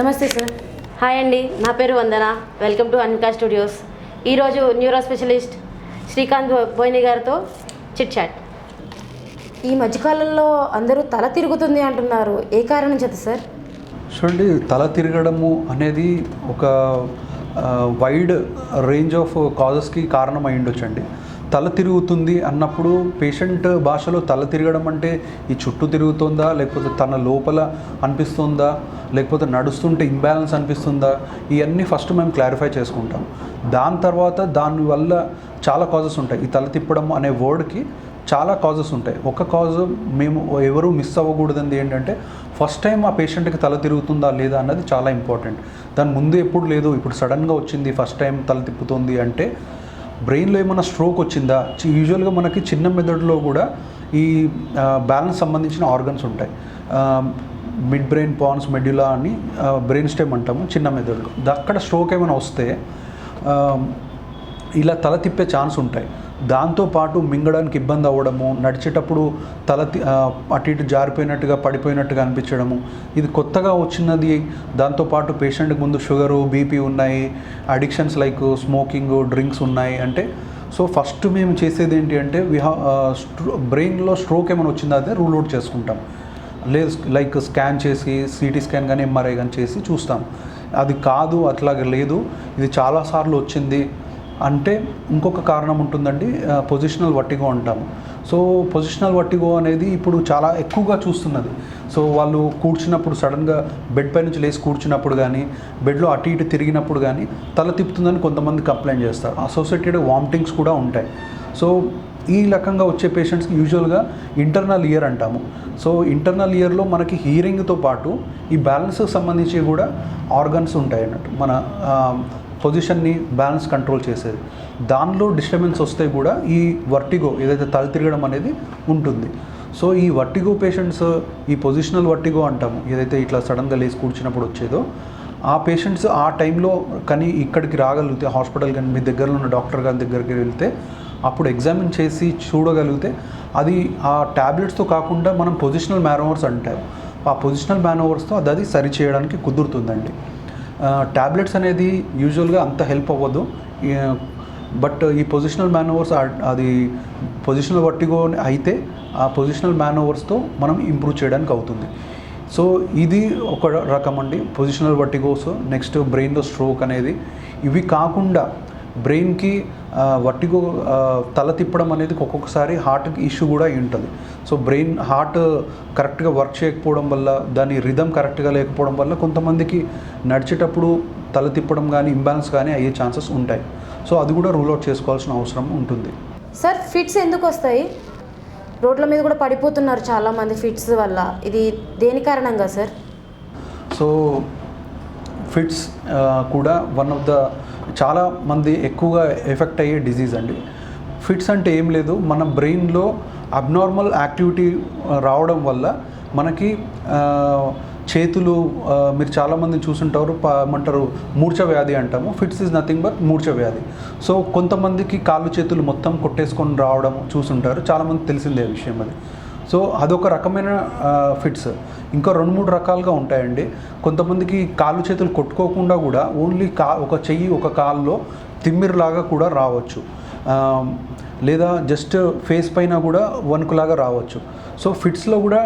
నమస్తే sir. Hi అండి, నా పేరు Vandana. Welcome to Anka studios. ఈరోజు న్యూరో స్పెషలిస్ట్ శ్రీకాంత్ బోయిని గారితో చిట్ చాట్. ఈ మధ్యకాలంలో అందరూ తల తిరుగుతుంది అంటున్నారు, ఏ కారణం చేత సార్? చూడండి, తల తిరగడము అనేది ఒక వైడ్ రేంజ్ ఆఫ్ కాజెస్కి కారణం అయి ఉండొచ్చండి. తల తిరుగుతుంది అన్నప్పుడు పేషెంట్ భాషలో తల తిరగడం అంటే ఈ చుట్టూ తిరుగుతుందా, లేకపోతే తన లోపల అనిపిస్తుందా, లేకపోతే నడుస్తుంటే ఇంబ్యాలెన్స్ అనిపిస్తుందా, ఇవన్నీ ఫస్ట్ మేము క్లారిఫై చేసుకుంటాం. దాని తర్వాత దానివల్ల చాలా కాజెస్ ఉంటాయి. ఈ తల తిప్పడం అనే వర్డ్కి చాలా కాజెస్ ఉంటాయి. ఒక కాజ్ మేము ఎవరు మిస్ అవ్వకూడదండి ఏంటంటే, ఫస్ట్ టైం ఆ పేషెంట్కి తల తిరుగుతుందా లేదా అన్నది చాలా ఇంపార్టెంట్. దాని ముందు ఎప్పుడు లేదు, ఇప్పుడు సడన్గా వచ్చింది, ఫస్ట్ టైం తల తిప్పుతుంది అంటే బ్రెయిన్లో ఏమైనా స్ట్రోక్ వచ్చిందా. యూజువల్గా మనకి చిన్న మెదడులో కూడా ఈ బ్యాలెన్స్ సంబంధించిన ఆర్గన్స్ ఉంటాయి. మిడ్ బ్రెయిన్, పాన్స్, మెడ్యులా అని బ్రెయిన్ స్టెమ్ అంటాము చిన్న మెదడులో. అక్కడ స్ట్రోక్ ఏమైనా వస్తే ఇలా తల తిప్పే ఛాన్స్ ఉంటాయి. దాంతోపాటు మింగడానికి ఇబ్బంది అవ్వడము, నడిచేటప్పుడు తల అటు ఇటు జారిపోయినట్టుగా పడిపోయినట్టుగా అనిపించడము, ఇది కొత్తగా వచ్చినది. దాంతోపాటు పేషెంట్కి ముందు షుగరు, బీపీ ఉన్నాయి, అడిక్షన్స్ లైక్ స్మోకింగ్, డ్రింక్స్ ఉన్నాయి అంటే, సో ఫస్ట్ మేము చేసేది ఏంటి అంటే బ్రెయిన్లో స్ట్రోక్ ఏమైనా వచ్చిందా అదే రూల్ అవుట్ చేసుకుంటాం. లేదు లైక్ స్కాన్ చేసి, సిటీ స్కాన్ కానీ ఎంఆర్ఐ కానీ చేసి చూస్తాం. అది కాదు, అట్లాగే లేదు, ఇది చాలాసార్లు వచ్చింది అంటే ఇంకొక కారణం ఉంటుందండి, పొజిషనల్ వర్టిగో అంటాము. సో పొజిషనల్ వర్టిగో అనేది ఇప్పుడు చాలా ఎక్కువగా చూస్తున్నది. సో వాళ్ళు కూర్చున్నప్పుడు సడన్గా బెడ్ పై నుంచి లేచి కూర్చున్నప్పుడు కానీ, బెడ్లో అటు ఇటు తిరిగినప్పుడు కానీ తల తిప్పుతుందని కొంతమంది కంప్లైంట్ చేస్తారు. అసోసియేటెడ్ వామిటింగ్స్ కూడా ఉంటాయి. సో ఈ రకంగా వచ్చే పేషెంట్స్కి యూజువల్గా ఇంటర్నల్ ఇయర్ అంటాము. సో ఇంటర్నల్ ఇయర్లో మనకి హీరింగ్తో పాటు ఈ బ్యాలెన్స్కి సంబంధించి కూడా ఆర్గన్స్ ఉంటాయి అన్నట్టు, మన పొజిషన్ని బ్యాలెన్స్ కంట్రోల్ చేసేది. దానిలో డిస్టర్బెన్స్ వస్తే కూడా ఈ వర్టిగో ఏదైతే తల తిరగడం అనేది ఉంటుంది. సో ఈ వర్టిగో పేషెంట్స్, ఈ పొజిషనల్ వర్టిగో అంటాము, ఏదైతే ఇట్లా సడన్గా లేచి కూర్చున్నప్పుడు వచ్చేదో, ఆ పేషెంట్స్ ఆ టైంలో కానీ ఇక్కడికి రాగలిగితే, హాస్పిటల్ కానీ మీ దగ్గరలో ఉన్న డాక్టర్ గారి దగ్గరికి వెళ్తే అప్పుడు ఎగ్జామిన్ చేసి చూడగలిగితే అది ఆ ట్యాబ్లెట్స్తో కాకుండా మనం పొజిషనల్ మ్యానోవర్స్ అంటారు, ఆ పొజిషనల్ మ్యానోవర్స్తో అది సరి చేయడానికి కుదురుతుందండి. ట్యాబ్లెట్స్ అనేది యూజువల్గా అంత హెల్ప్ అవ్వదు. బట్ ఈ పొజిషనల్ మ్యానోవర్స్, అది పొజిషనల్ వర్టిగో అయితే ఆ పొజిషనల్ మ్యానోవర్స్తో మనం ఇంప్రూవ్ చేయడానికి అవుతుంది. సో ఇది ఒక రకం అండి పొజిషనల్ వర్టిగోస్. నెక్స్ట్ బ్రెయిన్లో స్ట్రోక్ అనేది. ఇవి కాకుండా బ్రెయిన్కి వర్టిగో, తల తిప్పడం అనేది ఒక్కొక్కసారి హార్ట్కి ఇష్యూ కూడా ఉంటుంది. సో హార్ట్ కరెక్ట్గా వర్క్ చేయకపోవడం వల్ల, దాని రిథమ్ కరెక్ట్గా లేకపోవడం వల్ల కొంతమందికి నడిచేటప్పుడు తల తిప్పడం కానీ, ఇంబ్యాలెన్స్ కానీ అయ్యే ఛాన్సెస్ ఉంటాయి. సో అది కూడా రూల్ అవుట్ చేసుకోవాల్సిన అవసరం ఉంటుంది. సార్, ఫిట్స్ ఎందుకు వస్తాయి? రోడ్ల మీద కూడా పడిపోతున్నారు చాలామంది ఫిట్స్ వల్ల. ఇది దేని కారణంగా సార్? సో ఫిట్స్ కూడా వన్ ఆఫ్ ద చాలా మంది ఎక్కువగా ఎఫెక్ట్ అయ్యే డిజీజ్ అండి. ఫిట్స్ అంటే ఏం లేదు, మన బ్రెయిన్లో అబ్నార్మల్ యాక్టివిటీ రావడం వల్ల మనకి చేతులు, మీరు చాలామంది చూసుంటారు, ఏమంటారు, మూర్ఛ వ్యాధి అంటాము. ఫిట్స్ ఈజ్ నథింగ్ బట్ మూర్ఛ వ్యాధి. సో కొంతమందికి కాళ్ళు చేతులు మొత్తం కొట్టేసుకొని రావడం చూసుంటారు, చాలామంది తెలిసిందే విషయం అది. సో అదొక రకమైన ఫిట్స్. ఇంకా 2-3 రకాలుగా ఉంటాయండి. కొంతమందికి కాళ్ళు చేతులు కొట్టుకోకుండా కూడా ఓన్లీ ఒక చెయ్యి, ఒక కాల్లో తిమ్మిరిలాగా కూడా రావచ్చు. లేదా జస్ట్ ఫేస్ పైన కూడా వణుకులాగా రావచ్చు. సో ఫిట్స్లో కూడా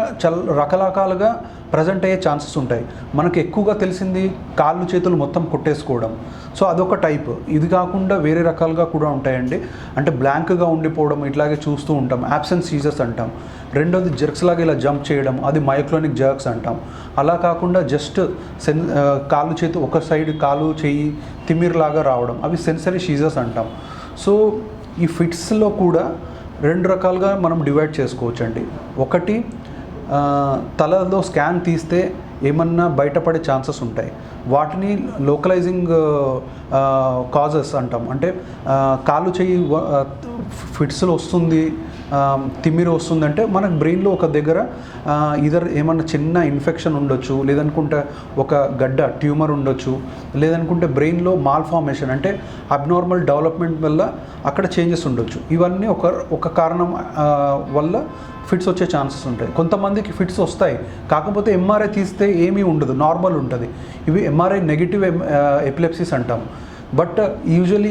రకరకాలుగా ప్రజెంట్ అయ్యే ఛాన్సెస్ ఉంటాయి. మనకు ఎక్కువగా తెలిసింది కాళ్ళు చేతులు మొత్తం కొట్టేసుకోవడం, సో అదొక టైప్. ఇది కాకుండా వేరే రకాలుగా కూడా ఉంటాయండి. అంటే బ్లాంక్గా ఉండిపోవడం, ఇట్లాగే చూస్తూ ఉంటాం, యాబ్సెన్స్ సీజర్స్ అంటాం. రెండోది జర్క్స్ లాగా ఇలా జంప్ చేయడం, అది మయోక్లోనిక్ జర్క్స్ అంటాం. అలా కాకుండా జస్ట్ కాళ్ళు చేతి ఒక సైడ్ కాలు చెయ్యి తిమ్మిరిలాగా రావడం, అవి సెన్సరీ సీజర్స్ అంటాం. సో ఈ ఫిట్స్లో కూడా 2 రకాలుగా మనం డివైడ్ చేసుకోవచ్చు అండి. ఒకటి, తలలో స్కాన్ తీస్తే ఏమన్నా బయటపడే ఛాన్సెస్ ఉంటాయి, వాటిని లోకలైజింగ్ కాజెస్ అంటాం. అంటే కాలు చెయ్యి ఫిట్స్లో వస్తుంది, తిమ్మిరి వస్తుందంటే మనకు బ్రెయిన్లో ఒక దగ్గర ఇదర్ ఏమన్నా చిన్న ఇన్ఫెక్షన్ ఉండొచ్చు, లేదనుకుంటే ఒక గడ్డ ట్యూమర్ ఉండొచ్చు, లేదనుకుంటే బ్రెయిన్లో మాల్ఫార్మేషన్ అంటే అబ్నార్మల్ డెవలప్మెంట్ వల్ల అక్కడ చేంజెస్ ఉండొచ్చు. ఇవన్నీ ఒక కారణం వల్ల ఫిట్స్ వచ్చే ఛాన్సెస్ ఉంటాయి. కొంతమందికి ఫిట్స్ వస్తాయి, కాకపోతే ఎంఆర్ఐ తీస్తే ఏమీ ఉండదు, నార్మల్ ఉంటుంది. ఇవి ఎంఆర్ఐ నెగిటివ్ ఎపిలెప్సీస్ అంటాం. బట్ యూజువలీ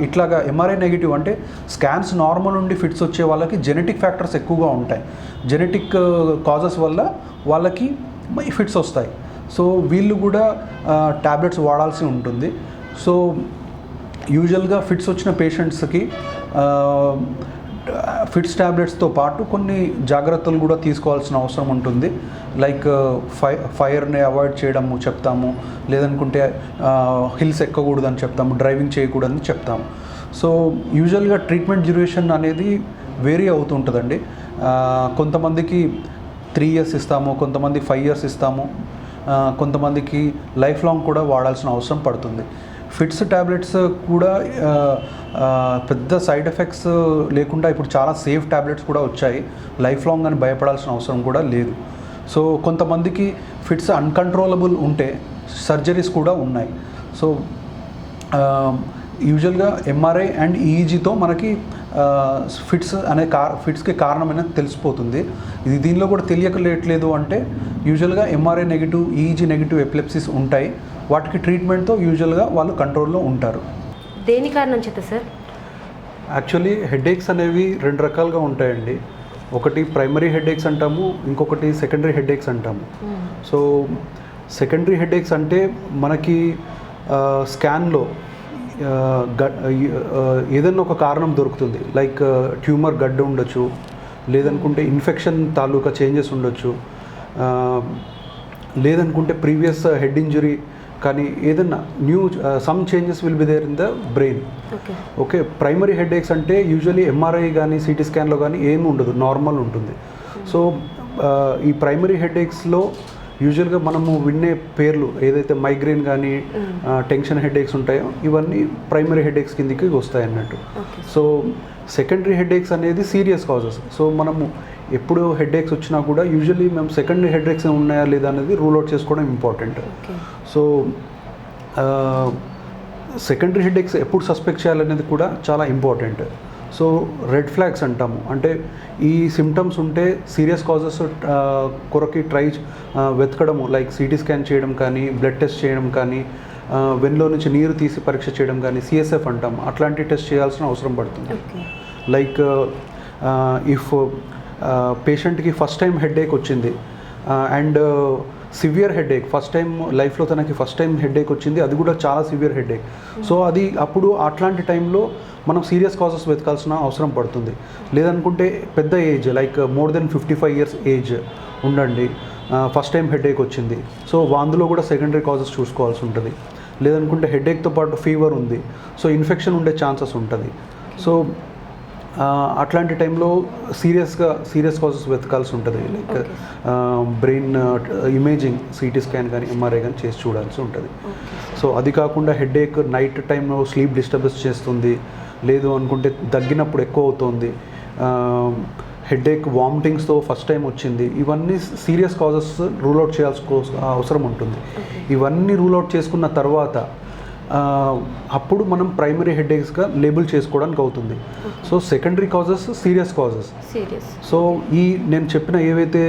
ఇట్లాగా ఎంఆర్ఐ నెగిటివ్ అంటే స్కాన్స్ నార్మల్ నుండి ఫిట్స్ వచ్చే వాళ్ళకి జెనెటిక్ ఫ్యాక్టర్స్ ఎక్కువగా ఉంటాయి. జెనెటిక్ కాజెస్ వల్ల వాళ్ళకి ఫిట్స్ వస్తాయి. సో వీళ్ళు కూడా ట్యాబ్లెట్స్ వాడాల్సి ఉంటుంది. సో యూజువల్గా ఫిట్స్ వచ్చిన పేషెంట్స్కి ఫిట్స్ ట్యాబ్లెట్స్తో పాటు కొన్ని జాగ్రత్తలు కూడా తీసుకోవాల్సిన అవసరం ఉంటుంది. లైక్ ఫైర్ని అవాయిడ్ చేయడము చెప్తాము, లేదనుకుంటే హిల్స్ ఎక్కకూడదని చెప్తాము, డ్రైవింగ్ చేయకూడదని చెప్తాము. సో యూజువల్గా ట్రీట్మెంట్ డ్యూరేషన్ అనేది వేరీ అవుతుంటుందండి. కొంతమందికి 3 years ఇస్తాము, కొంతమంది 5 years ఇస్తాము, కొంతమందికి లైఫ్ లాంగ్ కూడా వాడాల్సిన అవసరం పడుతుంది. ఫిట్స్ ట్యాబ్లెట్స్ కూడా పెద్ద సైడ్ ఎఫెక్ట్స్ లేకుండా ఇప్పుడు చాలా సేఫ్ ట్యాబ్లెట్స్ కూడా వచ్చాయి. లైఫ్ లాంగ్ అని భయపడాల్సిన అవసరం కూడా లేదు. సో కొంతమందికి ఫిట్స్ అన్కంట్రోలబుల్ ఉంటే సర్జరీస్ కూడా ఉన్నాయి. సో యూజువల్గా ఎంఆర్ఐ అండ్ ఈఈజీతో మనకి ఫిట్స్కి కారణమైన తెలిసిపోతుంది. దీనిలో కూడా తెలియకలేట్లేదు అంటే యూజువల్గా MRI negative, EEG negative epilepsies ఉంటాయి. వాటికి ట్రీట్మెంట్తో యూజువల్గా వాళ్ళు కంట్రోల్లో ఉంటారు. దేని కారణం చేత సార్? యాక్చువల్లీ హెడేక్స్ అనేవి 2 రకాలుగా ఉంటాయండి. ఒకటి ప్రైమరీ హెడేక్స్ అంటాము, ఇంకొకటి సెకండరీ హెడేక్స్ అంటాము. సో సెకండరీ హెడేక్స్ అంటే మనకి స్కాన్లో ఏదైనా ఒక కారణం దొరుకుతుంది. లైక్ ట్యూమర్ గడ్డ ఉండొచ్చు, లేదనుకుంటే ఇన్ఫెక్షన్ తాలూకా చేంజెస్ ఉండొచ్చు, లేదనుకుంటే ప్రీవియస్ హెడ్ ఇంజరీ, కానీ ఏదన్నా some changes will be there in the brain. Okay, primary headaches అంటే యూజువలీ ఎంఆర్ఐ కానీ సిటీ స్కాన్లో కానీ ఏమి ఉండదు, నార్మల్ ఉంటుంది. సో ఈ ప్రైమరీ హెడేక్స్లో యూజువల్గా మనము వినే పేర్లు ఏదైతే మైగ్రేన్ కానీ టెన్షన్ హెడేక్స్ ఉంటాయో ఇవన్నీ ప్రైమరీ హెడేక్స్ కిందకి వస్తాయి అన్నట్టు. సో సెకండరీ హెడేక్స్ అనేది సీరియస్ కాజెస్. సో మనము ఎప్పుడు హెడేక్స్ వచ్చినా కూడా యూజువల్లీ మేము సెకండరీ హెడేక్స్ ఉన్నాయా లేదా అనేది రూల్ అవుట్ చేసుకోవడం ఇంపార్టెంట్. సో సెకండరీ హెడేక్స్ ఎప్పుడు సస్పెక్ట్ చేయాలనేది కూడా చాలా ఇంపార్టెంట్. సో రెడ్ ఫ్లాగ్స్ అంటాము, అంటే ఈ సిమ్టమ్స్ ఉంటే సీరియస్ కాజెస్ కొరకి వెతకడము, లైక్ సిటీ స్కాన్ చేయడం కానీ, బ్లడ్ టెస్ట్ చేయడం కానీ, వెన్లో నుంచి నీరు తీసి పరీక్ష చేయడం కానీ, సిఎస్ఎఫ్ అంటాం, అట్లాంటి టెస్ట్ చేయాల్సిన అవసరం పడుతుంది. లైక్ ఇఫ్ పేషెంట్కి ఫస్ట్ టైం హెడేక్ వచ్చింది and severe headache, first time లైఫ్లో తనకి ఫస్ట్ టైం హెడేక్ వచ్చింది, అది కూడా చాలా సివియర్ హెడేక్. సో అప్పుడు అట్లాంటి టైంలో మనం సీరియస్ కాజెస్ వెతకాల్సిన అవసరం పడుతుంది. లేదనుకుంటే పెద్ద age, like more than 55 years age ఉండండి, ఫస్ట్ టైం హెడేక్ వచ్చింది, సో అందులో కూడా సెకండరీ కాజెస్ చూసుకోవాల్సి ఉంటుంది. లేదనుకుంటే హెడేక్తో పాటు ఫీవర్ ఉంది, సో ఇన్ఫెక్షన్ ఉండే ఛాన్సెస్ ఉంటుంది. సో అట్లాంటి టైంలో సీరియస్ కాజెస్ వెతకాల్సి ఉంటుంది. Like brain imaging, CT scan కానీ ఎంఆర్ఐ కానీ చేసి చూడాల్సి ఉంటుంది. సో అది కాకుండా హెడేక్ నైట్ టైంలో స్లీప్ డిస్టర్బెన్స్ చేస్తుంది, లేదు అనుకుంటే దగ్గినప్పుడు ఎక్కువ అవుతుంది, హెడేక్ వామిటింగ్స్తో ఫస్ట్ టైం వచ్చింది, ఇవన్నీ సీరియస్ కాజెస్ రూల్ అవుట్ చేయాల్సిన అవసరం ఉంటుంది. ఇవన్నీ రూల్ అవుట్ చేసుకున్న తర్వాత అప్పుడు మనం ప్రైమరీ హెడేక్స్గా లేబుల్ చేసుకోవడానికి అవుతుంది. So secondary causes serious causes. So నేను చెప్పిన ఏవైతే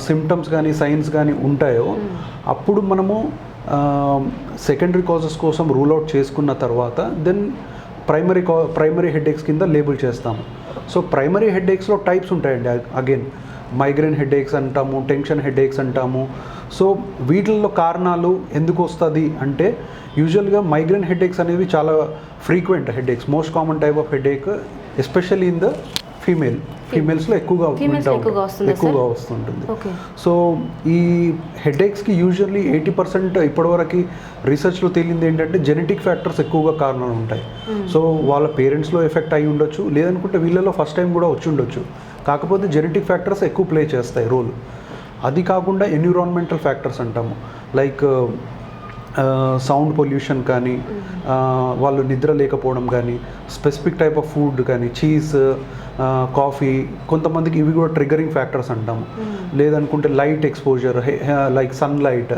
సిమ్టమ్స్ కానీ సైన్స్ కానీ ఉంటాయో అప్పుడు మనము సెకండరీ కాజెస్ కోసం రూల్ అవుట్ చేసుకున్న తర్వాత దెన్ ప్రైమరీ హెడేక్స్ కింద లేబుల్ చేస్తాము. సో ప్రైమరీ హెడేక్స్లో టైప్స్ ఉంటాయండి. అగైన్ మైగ్రేన్ హెడేక్స్ అంటాము, టెన్షన్ హెడేక్స్ అంటాము. సో వీటిల్లో కారణాలు ఎందుకు వస్తుంది అంటే యూజువల్గా మైగ్రేన్ హెడేక్స్ అనేవి చాలా frequent headaches, most common type of headache especially in the ఫీమేల్స్లో ఎక్కువగా వస్తుంటుంది. సో ఈ హెడేక్స్కి యూజువల్లీ 80% ఇప్పటివరకు రీసెర్చ్లో తేలింది ఏంటంటే జెనెటిక్ ఫ్యాక్టర్స్ ఎక్కువగా కారణాలు ఉంటాయి. సో వాళ్ళ పేరెంట్స్లో ఎఫెక్ట్ అయి ఉండొచ్చు, లేదనుకుంటే వీళ్ళలో ఫస్ట్ టైం కూడా వచ్చి ఉండొచ్చు. కాకపోతే జెనెటిక్ ఫ్యాక్టర్స్ ఎక్కువ ప్లే చేస్తాయి రోల్. అది కాకుండా ఎన్విరాన్మెంటల్ ఫ్యాక్టర్స్ అంటాము, లైక్ సౌండ్ పొల్యూషన్ కానీ, వాళ్ళు నిద్ర లేకపోవడం కానీ, స్పెసిఫిక్ టైప్ ఆఫ్ ఫుడ్ కానీ, చీజ్, కాఫీ, కొంతమందికి ఇవి కూడా ట్రిగరింగ్ ఫ్యాక్టర్స్ అంటాము. లేదనుకుంటే light exposure, like sunlight.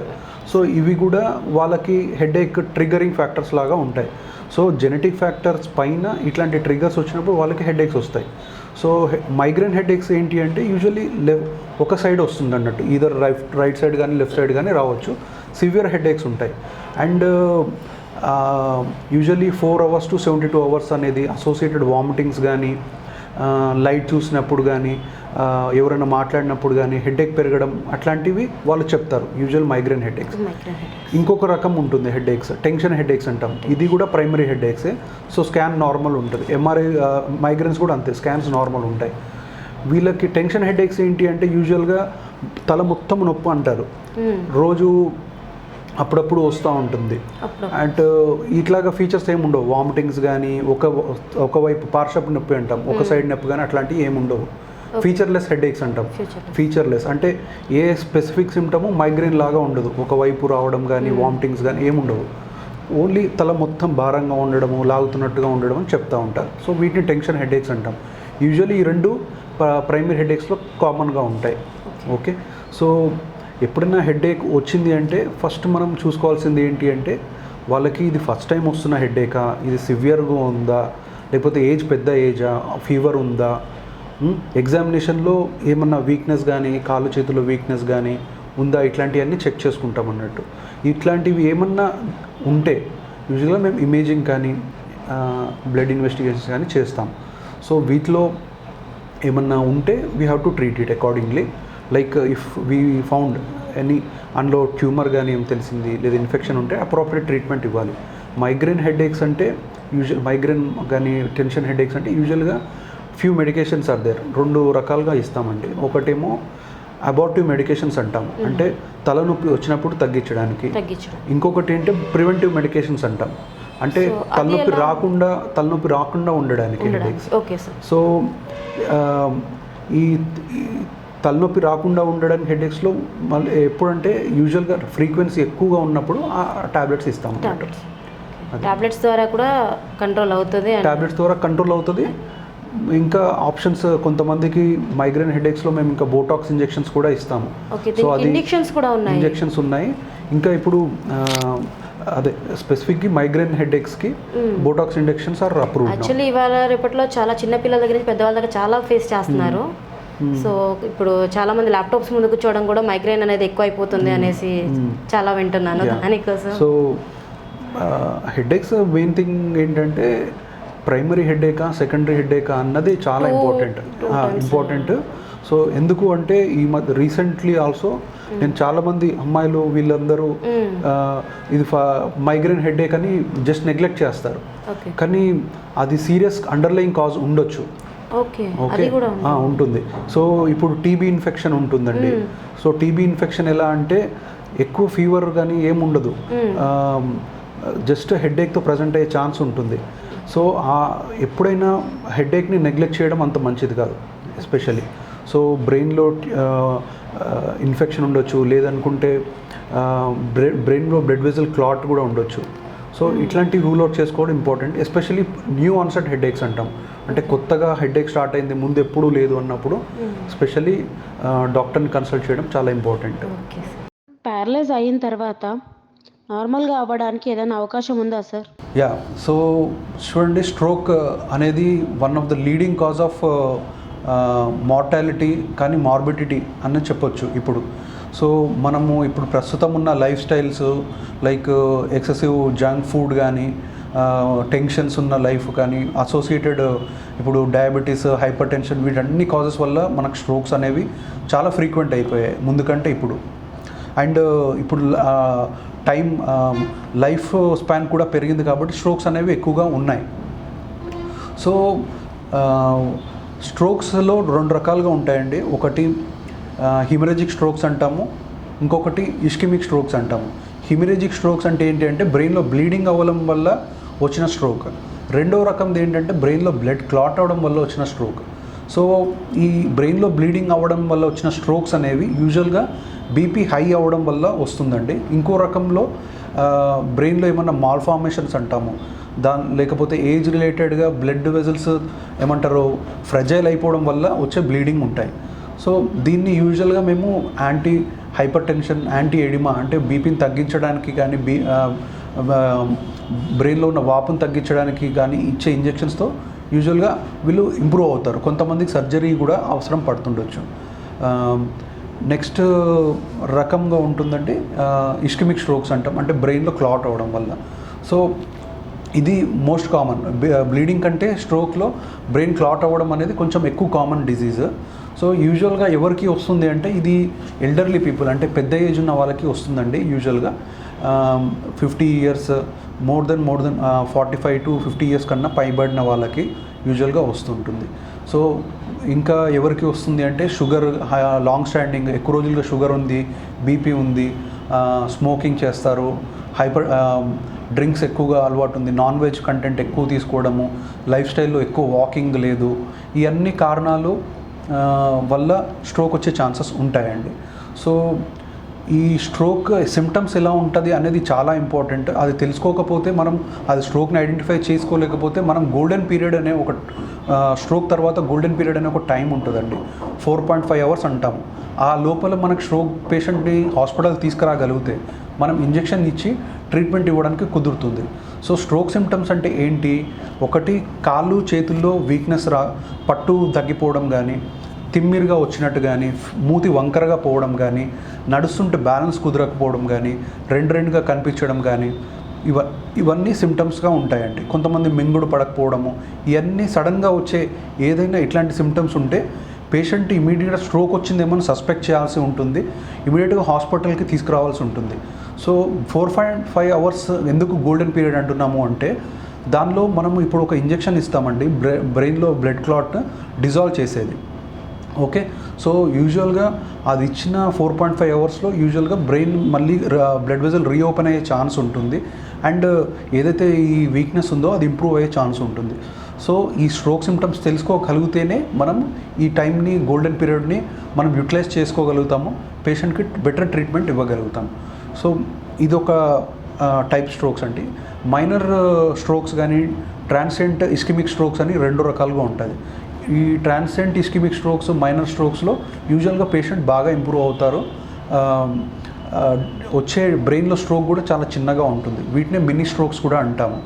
So ఇవి కూడా వాళ్ళకి హెడేక్ ట్రిగరింగ్ ఫ్యాక్టర్స్ లాగా ఉంటాయి. సో జెనెటిక్ ఫ్యాక్టర్స్ పైన ఇట్లాంటి ట్రిగర్స్ వచ్చినప్పుడు వాళ్ళకి హెడేక్స్ వస్తాయి. సో మైగ్రేన్ హెడేక్స్ ఏంటి అంటే యూజువల్లీ ఒక సైడ్ వస్తుంది అన్నట్టు, ఈధర్ రైట్ సైడ్ కానీ లెఫ్ట్ సైడ్ కానీ రావచ్చు. సివియర్ హెడేక్స్ ఉంటాయి. And usually 4 hours to 72 hours అనేది అసోసియేటెడ్ వామిటింగ్స్ కానీ, లైట్ చూసినప్పుడు కానీ, ఎవరైనా మాట్లాడినప్పుడు కానీ హెడేక్ పెరగడం, అట్లాంటివి వాళ్ళు చెప్తారు యూజువల్ మైగ్రేన్ హెడేక్స్. ఇంకొక రకం ఉంటుంది హెడేక్స్, టెన్షన్ హెడేక్స్ అంటాం. ఇది కూడా ప్రైమరీ హెడేక్సే. సో స్కాన్ నార్మల్ ఉంటుంది. ఎంఆర్ఐ మైగ్రేన్స్ కూడా అంతే, స్కాన్స్ నార్మల్ ఉంటాయి. వీళ్ళకి టెన్షన్ హెడేక్స్ ఏంటి అంటే యూజువల్గా తల మొత్తం నొప్పి అంటారు, రోజు అప్పుడప్పుడు వస్తూ ఉంటుంది. అండ్ ఇట్లాగా ఫీచర్స్ ఏమి ఉండవు, వామిటింగ్స్ కానీ, ఒకవైపు పార్శ్వపు నొప్పి అంటాం, ఒక సైడ్ నొప్పి కానీ అట్లాంటివి ఏమి ఉండవు. ఫీచర్లెస్ హెడేక్స్ అంటాం. ఫీచర్లెస్ అంటే ఏ స్పెసిఫిక్ సిమ్టము మైగ్రేన్ లాగా ఉండదు, ఒకవైపు రావడం కానీ వామిటింగ్స్ కానీ ఏముండవు. ఓన్లీ తల మొత్తం భారంగా ఉండడము, లాగుతున్నట్టుగా ఉండడం అని చెప్తూ ఉంటారు. సో వీటిని టెన్షన్ హెడేక్స్ అంటాం. యూజువల్లీ ఈ రెండు ప్రైమరీ హెడేక్స్లో కామన్గా ఉంటాయి. ఓకే, సో ఎప్పుడైనా హెడేక్ వచ్చింది అంటే ఫస్ట్ మనం చూసుకోవాల్సింది ఏంటి అంటే వాళ్ళకి ఇది ఫస్ట్ టైం వస్తున్న హెడేకా, ఇది సివియర్గా ఉందా, లేకపోతే ఏజ్ పెద్ద ఏజా, ఫీవర్ ఉందా, ఎగ్జామినేషన్లో ఏమన్నా వీక్నెస్ కానీ, కాళ్ళు చేతుల్లో వీక్నెస్ కానీ ఉందా, ఇట్లాంటివన్నీ చెక్ చేసుకుంటాం అన్నట్టు. ఇట్లాంటివి ఏమన్నా ఉంటే యూజువల్గా మేము ఇమేజింగ్ కానీ బ్లడ్ ఇన్వెస్టిగేషన్స్ కానీ చేస్తాం. సో వీటిలో ఏమన్నా ఉంటే we have to treat it accordingly. Like if we found any అందులో ట్యూమర్ కానీ ఏం తెలిసింది, లేదా ఇన్ఫెక్షన్ ఉంటే అప్రోప్రియేట్ ట్రీట్మెంట్ ఇవ్వాలి. మైగ్రేన్ హెడేక్స్ అంటే మైగ్రేన్ కానీ టెన్షన్ హెడేక్స్ అంటే యూజువల్గా ఫ్యూ మెడికేషన్స్ ఆర్ దేర్. 2 రకాలుగా ఇస్తామండి. ఒకటేమో అబార్టివ్ మెడికేషన్స్ అంటాం, అంటే తలనొప్పి వచ్చినప్పుడు తగ్గించడానికి. ఇంకొకటి ఏంటంటే ప్రివెంటివ్ మెడికేషన్స్ అంటాం, అంటే తలనొప్పి రాకుండా ఉండడానికి హెడేక్స్. సో ఈ తలనొప్పి రాకుండా ఉండడానికి హెడేక్స్లో మళ్ళీ ఎప్పుడంటే యూజువల్గా ఫ్రీక్వెన్సీ ఎక్కువగా ఉన్నప్పుడు ఆ టాబ్లెట్స్ ఇస్తాము. టాబ్లెట్స్ ద్వారా కూడా కంట్రోల్ అవుతుంది. ఇంకా ఆప్షన్స్ కొంతమందికి మైగ్రేన్ హెడేక్స్లో మేము ఇంకా బోటాక్స్ ఇంజెక్షన్స్ కూడా ఇస్తాము. సో అది ఇంజెక్షన్స్ ఉన్నాయి. ఇంకా ఇప్పుడు అదే స్పెసిఫిక్గా మైగ్రేన్ హెడేక్స్కి Botox injections are approved. Actually ఇవాళ రేపట్లో చాలా చిన్న పిల్లల దగ్గర నుంచి పెద్దవాళ్ళ దగ్గర చాలా ఫేస్ చేస్తున్నారు. సో ఇప్పుడు చాలా మంది ల్యాప్టాప్స్ ముందు కూర్చోవడం కూడా మైగ్రేన్ అనేది ఎక్కువ అయిపోతుంది అనేసి చాలా వింటున్నాను దానికోసం. సో హెడేక్స్ మెయిన్ థింగ్ ఏంటంటే ప్రైమరీ హెడేకా సెకండరీ హెడేకా అన్నది చాలా ఇంపార్టెంట్. సో ఎందుకు అంటే ఈ మధ్య రీసెంట్లీ ఆల్సో నేను చాలామంది అమ్మాయిలు వీళ్ళందరూ ఇది మైగ్రేన్ హెడేక్ అని జస్ట్ నెగ్లెక్ట్ చేస్తారు, కానీ అది సీరియస్ అండర్లయింగ్ కాజ్ ఉండొచ్చు. ఓకే, ఉంటుంది. సో ఇప్పుడు టీబీ ఇన్ఫెక్షన్ ఉంటుందండి. సో టీబీ ఇన్ఫెక్షన్ ఎలా అంటే ఎక్కువ ఫీవర్ కానీ ఏముండదు, జస్ట్ హెడేక్తో ప్రజెంట్ అయ్యే ఛాన్స్ ఉంటుంది. సో ఎప్పుడైనా హెడేక్ని నెగ్లెక్ట్ చేయడం అంత మంచిది కాదు. ఎస్పెషల్లీ సో బ్రెయిన్లో ఇన్ఫెక్షన్ ఉండొచ్చు, లేదనుకుంటే బ్రెయిన్లో బ్లడ్ వెజల్ క్లాట్ కూడా ఉండొచ్చు. సో ఇట్లాంటి రూల్ అవుట్ చేసుకోవడం important. Especially new onset headaches అంటాం, అంటే కొత్తగా హెడేక్ స్టార్ట్ అయింది, ముందు ఎప్పుడూ లేదు అన్నప్పుడు స్పెషల్లీ డాక్టర్ని కన్సల్ట్ చేయడం చాలా ఇంపార్టెంట్. ప్యారలైజ్ అయిన తర్వాత నార్మల్గా అవ్వడానికి ఏదైనా అవకాశం ఉందా సార్? యా, సో చూడండి, స్ట్రోక్ అనేది one of the leading cause of mortality కానీ మార్బిడిటీ అని చెప్పొచ్చు ఇప్పుడు. సో మనము ఇప్పుడు ప్రస్తుతం ఉన్న life styles like excessive junk food కానీ, టెన్షన్స్ ఉన్న లైఫ్ కానీ అసోసియేటెడ్ ఇప్పుడు డయాబెటీస్, హైపర్ టెన్షన్, వీటన్ని కాజెస్ వల్ల మనకు స్ట్రోక్స్ అనేవి చాలా ఫ్రీక్వెంట్ అయిపోయాయి ముందు కంటే ఇప్పుడు. అండ్ ఇప్పుడు టైం లైఫ్ స్పాన్ కూడా పెరిగింది కాబట్టి స్ట్రోక్స్ అనేవి ఎక్కువగా ఉన్నాయి. సో స్ట్రోక్స్లో 2 రకాలుగా ఉంటాయండి. ఒకటి హిమరేజిక్ స్ట్రోక్స్ అంటాము, ఇంకొకటి ఇస్కెమిక్ స్ట్రోక్స్ అంటాము. హిమరేజిక్ స్ట్రోక్స్ అంటే ఏంటి అంటే బ్రెయిన్లో బ్లీడింగ్ అవ్వడం వల్ల వచ్చిన స్ట్రోక్. రెండవ రకంది ఏంటంటే బ్రెయిన్లో బ్లడ్ క్లాట్ అవ్వడం వల్ల వచ్చిన స్ట్రోక్. సో ఈ బ్రెయిన్లో బ్లీడింగ్ అవ్వడం వల్ల వచ్చిన స్ట్రోక్స్ అనేవి యూజువల్గా బీపీ హై అవ్వడం వల్ల వస్తుందండి. ఇంకో రకంలో బ్రెయిన్లో ఏమన్నా మాల్ఫార్మేషన్స్ అంటాము, లేకపోతే ఏజ్ రిలేటెడ్గా బ్లడ్ వెజల్స్ ఏమంటారు ఫ్రెజైల్ అయిపోవడం వల్ల వచ్చే బ్లీడింగ్ ఉంటాయి. సో దీన్ని యూజువల్గా మేము anti hyper tension, anti oedema అంటే బీపీని తగ్గించడానికి కానీ బ్రెయిన్లో ఉన్న వాపును తగ్గించడానికి కానీ ఇచ్చే ఇంజెక్షన్స్తో యూజువల్గా వీళ్ళు ఇంప్రూవ్ అవుతారు. కొంతమందికి సర్జరీ కూడా అవసరం పడుతుండొచ్చు. నెక్స్ట్ రకంగా ఉంటుందంటే ఇస్కెమిక్ స్ట్రోక్స్ అంటాం, అంటే బ్రెయిన్లో క్లాట్ అవ్వడం వల్ల. సో ఇది మోస్ట్ కామన్. బ్లీడింగ్ కంటే స్ట్రోక్లో బ్రెయిన్ క్లాట్ అవ్వడం అనేది కొంచెం ఎక్కువ కామన్ డిజీజ్. సో యూజువల్గా ఎవరికి వస్తుంది అంటే ఇది ఎల్డర్లీ పీపుల్, అంటే పెద్ద ఏజ్ ఉన్న వాళ్ళకి వస్తుందండి. యూజువల్గా 50 years more than 45 to 50 years కన్నా పైబడిన వాళ్ళకి యూజువల్గా వస్తుంటుంది. సో ఇంకా ఎవరికి వస్తుంది అంటే షుగర్, లాంగ్ స్టాండింగ్ ఎక్కువ రోజులుగా షుగర్ ఉంది, బీపీ ఉంది, స్మోకింగ్ చేస్తారు, డ్రింక్స్ ఎక్కువగా అలవాటు ఉంది, నాన్ వెజ్ కంటెంట్ ఎక్కువ తీసుకోవడము, లైఫ్ స్టైల్లో ఎక్కువ వాకింగ్ లేదు, ఇవన్నీ కారణాలు వల్ల స్ట్రోక్ వచ్చే ఛాన్సెస్ ఉంటాయండి. సో ఈ స్ట్రోక్ సిమ్టమ్స్ ఎలా ఉంటుంది అనేది చాలా ఇంపార్టెంట్. అది తెలుసుకోకపోతే మనం అది స్ట్రోక్ని ఐడెంటిఫై చేసుకోలేకపోతే మనం గోల్డెన్ పీరియడ్ అనే ఒక స్ట్రోక్ తర్వాత గోల్డెన్ పీరియడ్ అనే ఒక టైం ఉంటుందండి, 4.5 hours అంటాము. ఆ లోపల మనకు స్ట్రోక్ పేషెంట్ని హాస్పిటల్ తీసుకురాగలిగితే మనం ఇంజెక్షన్ ఇచ్చి ట్రీట్మెంట్ ఇవ్వడానికి కుదురుతుంది. సో స్ట్రోక్ సిమ్టమ్స్ అంటే ఏంటి? ఒకటి కాళ్ళు చేతుల్లో వీక్నెస్ పట్టు తగ్గిపోవడం కానీ, తిమ్మిరిగా వచ్చినట్టు కానీ, మూతి వంకరగా పోవడం కానీ, నడుస్తుంటే బ్యాలెన్స్ కుదరకపోవడం కానీ, రెండుగా కనిపించడం కానీ, ఇవన్నీ సిమ్టమ్స్గా ఉంటాయండి. కొంతమంది మింగుడు పడకపోవడము, ఇవన్నీ సడన్గా వచ్చే ఏదైనా ఇట్లాంటి సిమ్టమ్స్ ఉంటే పేషెంట్ ఇమీడియట్గా స్ట్రోక్ వచ్చిందేమో సస్పెక్ట్ చేయాల్సి ఉంటుంది, ఇమీడియట్గా హాస్పిటల్కి తీసుకురావాల్సి ఉంటుంది. సో 4.5 hours ఎందుకు గోల్డెన్ పీరియడ్ అంటున్నాము అంటే దానిలో మనము ఇప్పుడు ఒక ఇంజెక్షన్ ఇస్తామండి, బ్రెయిన్లో బ్లడ్ క్లాట్ డిజాల్వ్ చేసేది. ఓకే, సో యూజువల్గా అది ఇచ్చిన 4.5 hours యూజువల్గా బ్రెయిన్ మళ్ళీ బ్లడ్ వెజల్ రీఓపెన్ అయ్యే ఛాన్స్ ఉంటుంది. అండ్ ఏదైతే ఈ వీక్నెస్ ఉందో అది ఇంప్రూవ్ అయ్యే ఛాన్స్ ఉంటుంది. సో ఈ స్ట్రోక్ సిమ్టమ్స్ తెలుసుకోగలిగితేనే మనం ఈ టైంని, గోల్డెన్ పీరియడ్ని మనం యూటిలైజ్ చేసుకోగలుగుతాము, పేషెంట్కి బెటర్ ట్రీట్మెంట్ ఇవ్వగలుగుతాము. సో ఇదొక టైప్ స్ట్రోక్స్ అండి. మైనర్ స్ట్రోక్స్ కానీ ట్రాన్సియెంట్ ఇస్కెమిక్ స్ట్రోక్స్ అని 2 రకాలుగా ఉంటుంది. ఈ ట్రాన్సియెంట్ ఇస్కెమిక్ స్ట్రోక్స్, మైనర్ స్ట్రోక్స్లో యూజువల్గా పేషెంట్ బాగా ఇంప్రూవ్ అవుతారు. వచ్చే బ్రెయిన్లో స్ట్రోక్ కూడా చాలా చిన్నగా ఉంటుంది, వీటిని మినీ స్ట్రోక్స్ కూడా అంటాము.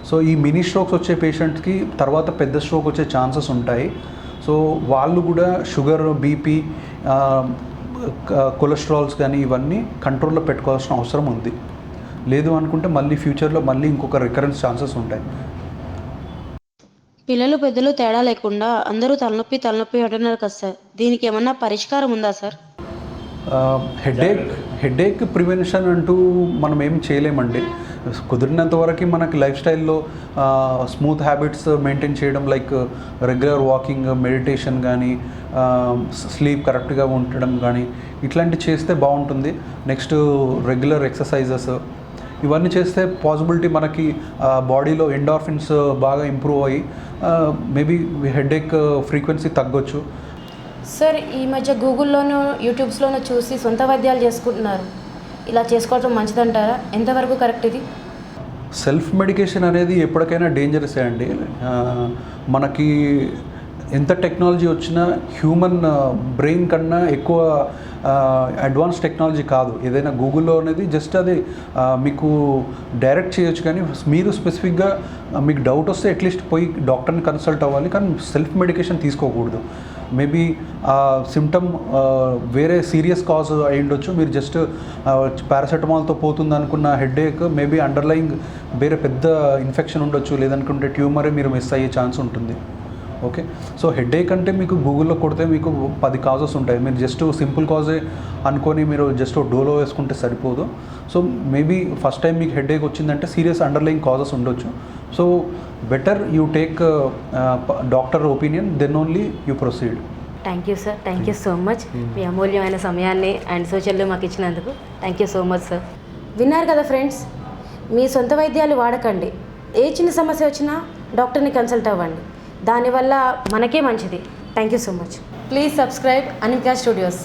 సో ఈ మినీ స్ట్రోక్స్ వచ్చే పేషెంట్స్కి తర్వాత పెద్ద స్ట్రోక్ వచ్చే ఛాన్సెస్ ఉంటాయి. సో వాళ్ళు కూడా షుగర్, బీపీ, కొలెస్ట్రాల్స్ కానీ ఇవన్నీ కంట్రోల్లో పెట్టుకోవాల్సిన అవసరం ఉంది. లేదు అనుకుంటే మళ్ళీ ఫ్యూచర్లో మళ్ళీ ఇంకొక రికరెన్స్ ఛాన్సెస్ ఉంటాయి. పిల్లలు పెద్దలు తేడా లేకుండా అందరూ తలనొప్పి అంటున్నారు కదా సార్, దీనికి ఏమన్నా పరిష్కారం ఉందా సార్? హెడేక్ ప్రివెన్షన్ అంటూ మనం ఏం చేయలేమండి. కుదిరినంత వరకు మనకి లైఫ్ స్టైల్లో స్మూత్ హ్యాబిట్స్ మెయింటైన్ చేయడం, లైక్ రెగ్యులర్ వాకింగ్, మెడిటేషన్ కానీ, స్లీప్ కరెక్ట్గా ఉండడం కానీ ఇట్లాంటివి చేస్తే బాగుంటుంది. నెక్స్ట్ రెగ్యులర్ ఎక్సర్సైజెస్, ఇవన్నీ చేస్తే పాసిబిలిటీ మనకి బాడీలో ఎండార్ఫిన్స్ బాగా ఇంప్రూవ్ అయ్యి మేబీ హెడేక్ ఫ్రీక్వెన్సీ తగ్గొచ్చు. సార్ ఈ మధ్య గూగుల్లోనూ యూట్యూబ్స్లోనూ చూసి సొంత వైద్యాలు చేసుకుంటున్నారు, ఇలా చేసుకోవడం మంచిదంటారా? ఎంతవరకు కరెక్ట్ ఇది? సెల్ఫ్ మెడికేషన్ అనేది ఎప్పటికైనా డేంజరసే అండి. మనకి ఎంత టెక్నాలజీ వచ్చినా హ్యూమన్ బ్రెయిన్ కన్నా ఎక్కువ అడ్వాన్స్ టెక్నాలజీ కాదు ఏదైనా. గూగుల్లో అనేది జస్ట్ అది మీకు డైరెక్ట్ చేయొచ్చు, కానీ మీరు స్పెసిఫిక్గా మీకు డౌట్ వస్తే అట్లీస్ట్ పోయి డాక్టర్ని కన్సల్ట్ అవ్వాలి, కానీ సెల్ఫ్ మెడికేషన్ తీసుకోకూడదు. మేబీ సిమ్టమ్ వేరే సీరియస్ కాజ్ అయి ఉండొచ్చు. మీరు జస్ట్ పారాసెటమాల్తో పోతుంది అనుకున్న హెడేక్ మేబీ అండర్లయింగ్ వేరే పెద్ద ఇన్ఫెక్షన్ ఉండొచ్చు, లేదనుకుంటే ట్యూమరే మీరు మిస్ అయ్యే ఛాన్స్ ఉంటుంది. ఓకే, సో హెడేక్ అంటే మీకు గూగుల్లో కొడితే మీకు 10 కాజెస్ ఉంటాయి. మీరు జస్ట్ సింపుల్ కాజే అనుకొని మీరు జస్ట్ డోలో వేసుకుంటే సరిపోదు. సో మేబీ ఫస్ట్ టైం మీకు హెడేక్ వచ్చిందంటే సీరియస్ అండర్లయింగ్ కాజెస్ ఉండొచ్చు. So better you take doctor opinion, then only you proceed. Thank you sir, thank you so much. మీ అమూల్యమైన సమయాన్ని అండ్ సోషల్లో మాకు ఇచ్చినందుకు thank you so much sir. విన్నారు కదా ఫ్రెండ్స్, మీ సొంత వైద్యాలు వాడకండి. ఏ చిన్న సమస్య వచ్చినా డాక్టర్ని కన్సల్ట్ అవ్వండి, దానివల్ల మనకే మంచిది. Thank you so much. Please subscribe Anvika studios.